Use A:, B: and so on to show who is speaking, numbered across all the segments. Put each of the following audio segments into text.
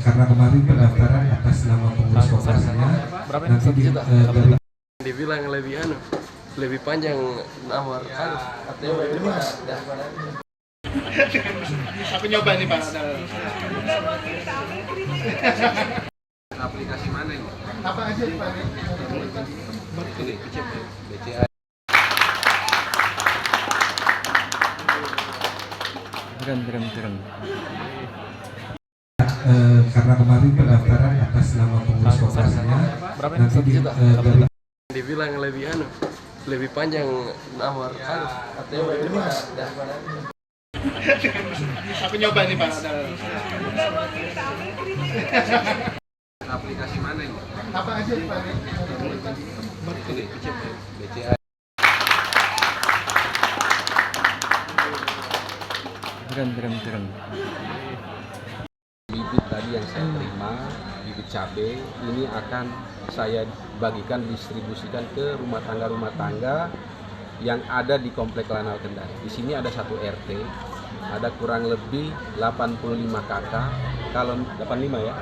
A: Karena kemarin pendaftaran atas nama pengurus kooperasinya nanti dari
B: dibilang lebih panjang nomor artinya
C: Aku nyoba nih Pak.
B: aplikasi mana ini?
C: Apa aja Pak?
B: Ini BCA.
D: Keren.
A: karena kemarin pendaftaran atas nama pengurus kooperasinya nanti dari
B: Dibilang lebih panjang nomor artinya
C: Aku nyoba nih Pak.
B: aplikasi mana ini?
C: Apa aja Pak?
B: Ini BCA.
D: Keren.
E: Bibit tadi yang saya terima, bibit cabai ini akan saya bagikan, distribusikan ke rumah tangga yang ada di Komplek Lanal Kendari. Di sini ada satu RT, ada kurang lebih 85 KK. Kalau 85 ya,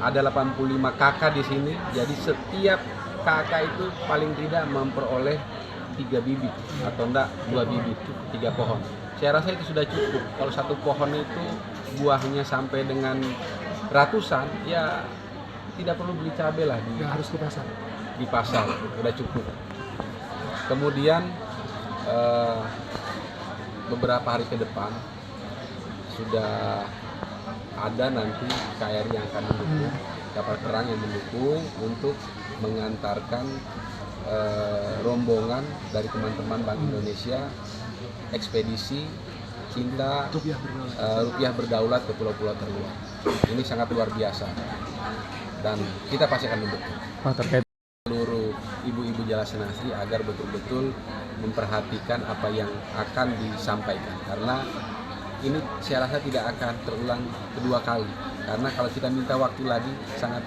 E: ada 85 KK di sini. Jadi setiap KK itu paling tidak memperoleh 3 bibit atau enggak 2 bibit, 3 pohon. Saya rasa itu sudah cukup. Kalau satu pohon itu buahnya sampai dengan ratusan, ya tidak perlu beli cabai lah
C: Harus ke pasar.
E: di pasar, sudah cukup. Kemudian beberapa hari ke depan sudah ada nanti KRI yang akan mendukung, kapal perang yang mendukung untuk mengantarkan rombongan dari teman-teman Bank Indonesia ekspedisi cinta rupiah berdaulat ke pulau-pulau terluar. Ini sangat luar biasa dan kita pasti akan mendukung
D: Terkait
E: seluruh ibu-ibu Jalasan Asri agar betul-betul memperhatikan apa yang akan disampaikan, karena ini saya rasa tidak akan terulang kedua kali, karena kalau kita minta waktu lagi sangat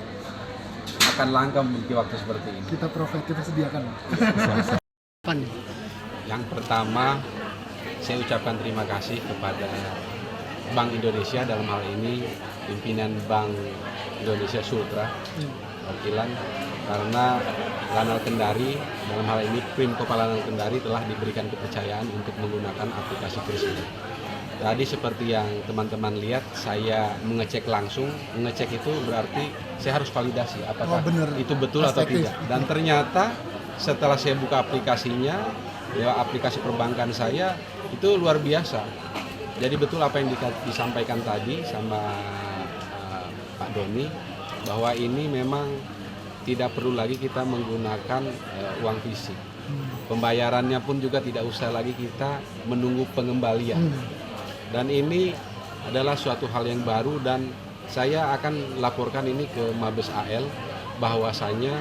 E: akan langka memiliki waktu seperti ini.
C: Kita sediakan.
E: Yang pertama, saya ucapkan terima kasih kepada Bank Indonesia, dalam hal ini pimpinan Bank Indonesia Sultra wakilan, karena Lanal Kendari, dalam hal ini Prim Kopal Lanal Kendari telah diberikan kepercayaan untuk menggunakan aplikasi Kris ini. Tadi seperti yang teman-teman lihat, saya mengecek langsung. Mengecek itu berarti saya harus validasi apakah itu betul atau tidak. Dan ternyata setelah saya buka aplikasinya, ya aplikasi perbankan saya, itu luar biasa. Jadi betul apa yang disampaikan tadi sama Pak Doni, bahwa ini memang tidak perlu lagi kita menggunakan uang fisik. Pembayarannya pun juga tidak usah lagi kita menunggu pengembalian. Dan ini adalah suatu hal yang baru, dan saya akan laporkan ini ke Mabes AL bahwasanya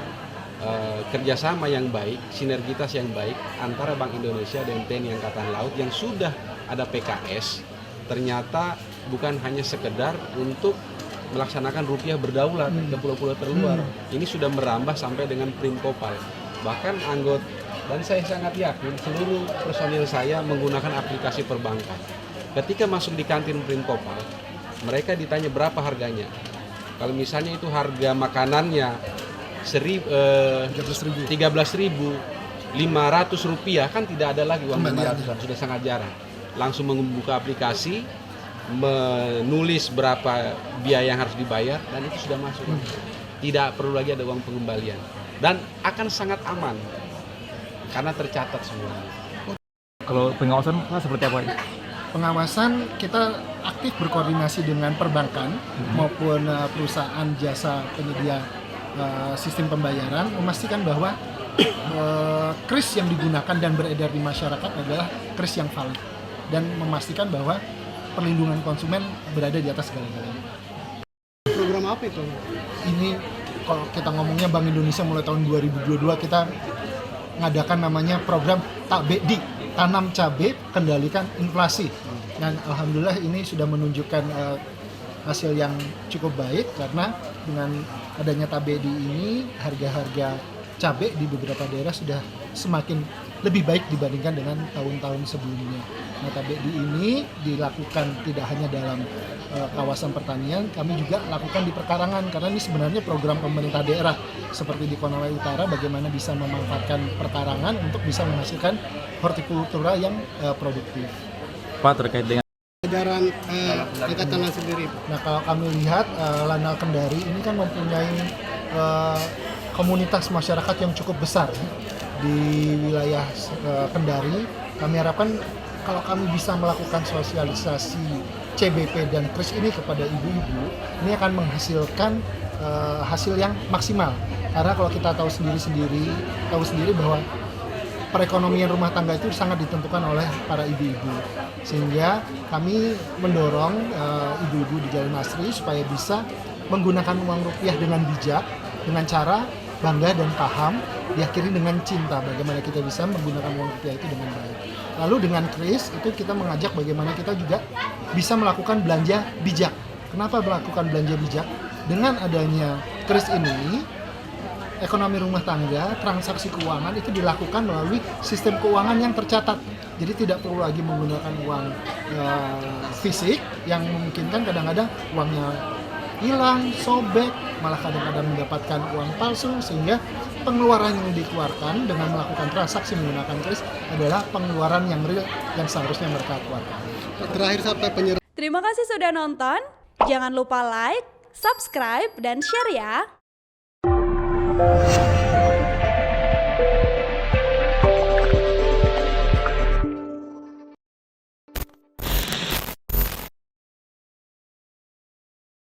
E: kerjasama yang baik, sinergitas yang baik antara Bank Indonesia dan TNI Angkatan Laut yang sudah ada PKS, ternyata bukan hanya sekedar untuk melaksanakan rupiah berdaulat ke pulau-pulau terluar. Ini sudah merambah sampai dengan Prim Kopal. Bahkan anggota, dan saya sangat yakin seluruh personil saya menggunakan aplikasi perbankan. Ketika masuk di kantin Prim Kopal, mereka ditanya berapa harganya. Kalau misalnya itu harga makanannya 13.500 rupiah, kan tidak ada lagi uang 500-an, sudah sangat jarang. Langsung membuka aplikasi, menulis berapa biaya yang harus dibayar, dan itu sudah masuk. Tidak perlu lagi ada uang pengembalian, dan akan sangat aman karena tercatat semuanya.
D: kalau pengawasan seperti apa?
C: Pengawasan kita aktif berkoordinasi dengan perbankan maupun perusahaan jasa penyedia sistem pembayaran, memastikan bahwa kris yang digunakan dan beredar di masyarakat adalah kris yang valid, dan memastikan bahwa perlindungan konsumen berada di atas segala-galanya.
F: Program apa itu?
C: Ini kalau kita ngomongnya Bank Indonesia mulai tahun 2022 kita ngadakan namanya program TABEDI, tanam cabai kendalikan inflasi, dan alhamdulillah ini sudah menunjukkan hasil yang cukup baik, karena dengan adanya TABEDI ini harga-harga cabai di beberapa daerah sudah semakin lebih baik dibandingkan dengan tahun-tahun sebelumnya. Nah, TBD ini dilakukan tidak hanya dalam kawasan pertanian, kami juga lakukan di perkarangan karena ini sebenarnya program pemerintah daerah seperti di Konawe Utara bagaimana bisa memanfaatkan perkarangan untuk bisa menghasilkan hortikultura yang produktif.
D: Pak, terkait dengan
F: Jajaran Angkatan Laut sendiri.
C: Nah, kalau kami lihat Lanal Kendari ini kan mempunyai komunitas masyarakat yang cukup besar di wilayah Kendari. Kami harapkan kalau kami bisa melakukan sosialisasi CBP dan KRIS ini kepada ibu-ibu, ini akan menghasilkan hasil yang maksimal. Karena kalau kita tahu sendiri bahwa perekonomian rumah tangga itu sangat ditentukan oleh para ibu-ibu. Sehingga kami mendorong ibu-ibu di Jalan Asri supaya bisa menggunakan uang rupiah dengan bijak, dengan cara bangga dan paham, diakhiri dengan cinta bagaimana kita bisa menggunakan uang rupiah itu dengan baik. Lalu dengan KRIS itu kita mengajak bagaimana kita juga bisa melakukan belanja bijak. Kenapa melakukan belanja bijak? Dengan adanya KRIS ini, ekonomi rumah tangga, transaksi keuangan itu dilakukan melalui sistem keuangan yang tercatat. Jadi tidak perlu lagi menggunakan uang fisik yang memungkinkan kadang-kadang uangnya hilang, sobek, malah kadang-kadang mendapatkan uang palsu sehingga pengeluaran yang dikeluarkan dengan melakukan transaksi menggunakan KRIS adalah pengeluaran yang real yang seharusnya mereka keluarkan.
F: Terakhir sampai penyerahan.
G: Terima kasih sudah nonton. Jangan lupa like, subscribe, dan share ya.